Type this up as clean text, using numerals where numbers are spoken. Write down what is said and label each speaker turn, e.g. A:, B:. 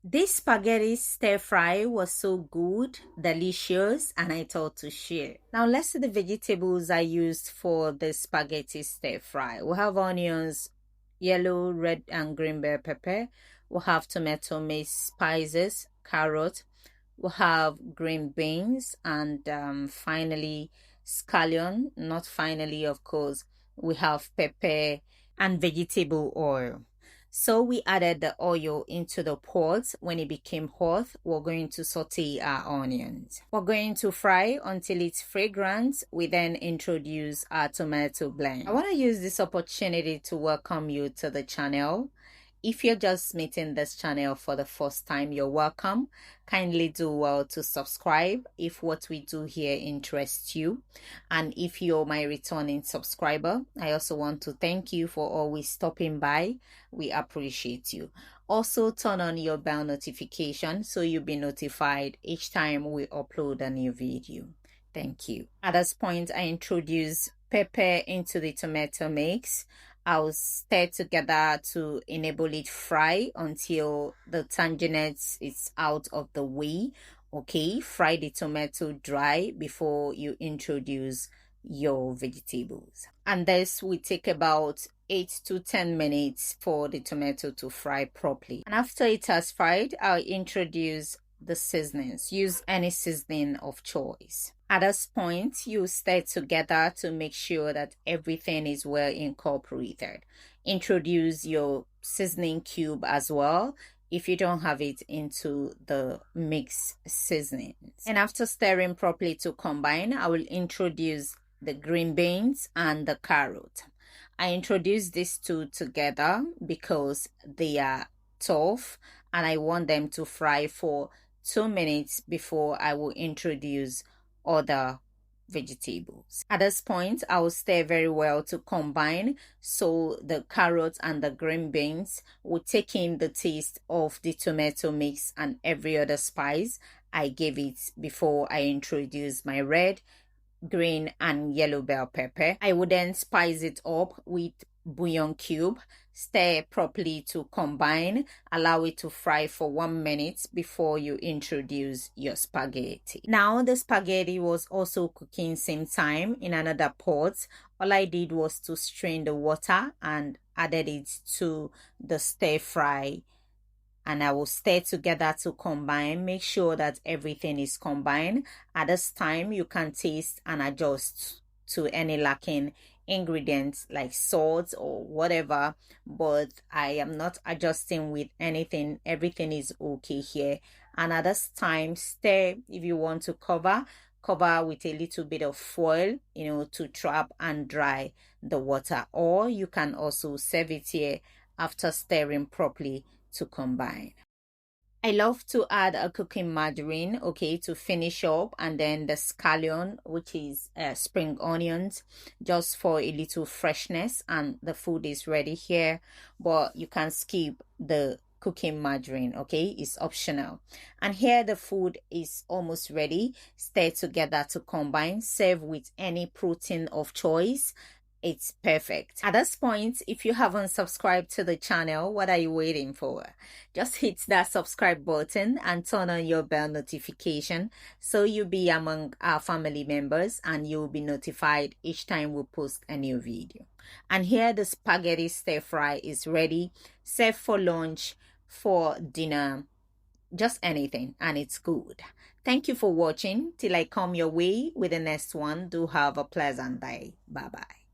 A: This spaghetti stir fry was so good, delicious, and I thought to share. Now let's see the vegetables I used for the spaghetti stir fry. We have onions, yellow, red, and green bell pepper. We have tomato, maize, spices, carrot. We have green beans, and finally scallion. Not finally, of course. We have pepper and vegetable oil. So we added the oil into the pot. When it became hot, we're going to saute our onions. We're going to fry until it's fragrant. We then introduce our tomato blend. I want to use this opportunity to welcome you to the channel. If you're just meeting this channel for the first time, you're welcome. Kindly do well to subscribe if what we do here interests you. And if you're my returning subscriber, I also want to thank you for always stopping by. We appreciate you. Also, turn on your bell notification so you'll be notified each time we upload a new video. Thank you. At this point, I introduce pepper into the tomato mix. I'll stir together to enable it fry until the tanginess is out of the way. Okay, fry the tomato dry before you introduce your vegetables. And this will take about 8 to 10 minutes for the tomato to fry properly. And after it has fried, I'll introduce the seasonings. Use any seasoning of choice. At this point, you stir together to make sure that everything is well incorporated. Introduce your seasoning cube as well if you don't have it into the mix seasonings. And after stirring properly to combine, I will introduce the green beans and the carrot. I introduce these two together because they are tough and I want them to fry for 2 minutes before I will introduce other vegetables. At this point, I will stir very well to combine so the carrots and the green beans will take in the taste of the tomato mix and every other spice I gave it before I introduce my red, green, and yellow bell pepper. I would then spice it up with bouillon cube, stir properly to combine, allow it to fry for 1 minute before you introduce your spaghetti. Now the spaghetti was also cooking same time in another pot. All I did was to strain the water and added it to the stir fry, and I will stir together to combine. Make sure that everything is combined. At this time, you can taste and adjust to any lacking ingredients like salt or whatever, but I am not adjusting with anything. Everything is okay here. And at this time, stir. If you want to cover with a little bit of foil, to trap and dry the water, or you can also serve it here after stirring properly to combine. I love to add a cooking margarine, okay, to finish up, and then the scallion, which is spring onions, just for a little freshness, and the food is ready here. But you can skip the cooking margarine, okay, it's optional. And here the food is almost ready. Stir together to combine. Serve with any protein of choice. It's perfect. At this point, if you haven't subscribed to the channel, what are you waiting for? Just hit that subscribe button and turn on your bell notification so you'll be among our family members and you'll be notified each time we post a new video. And here the spaghetti stir fry is ready. Serve for lunch, for dinner, just anything, and it's good. Thank you for watching. Till I come your way with the next one, do have a pleasant day. Bye bye.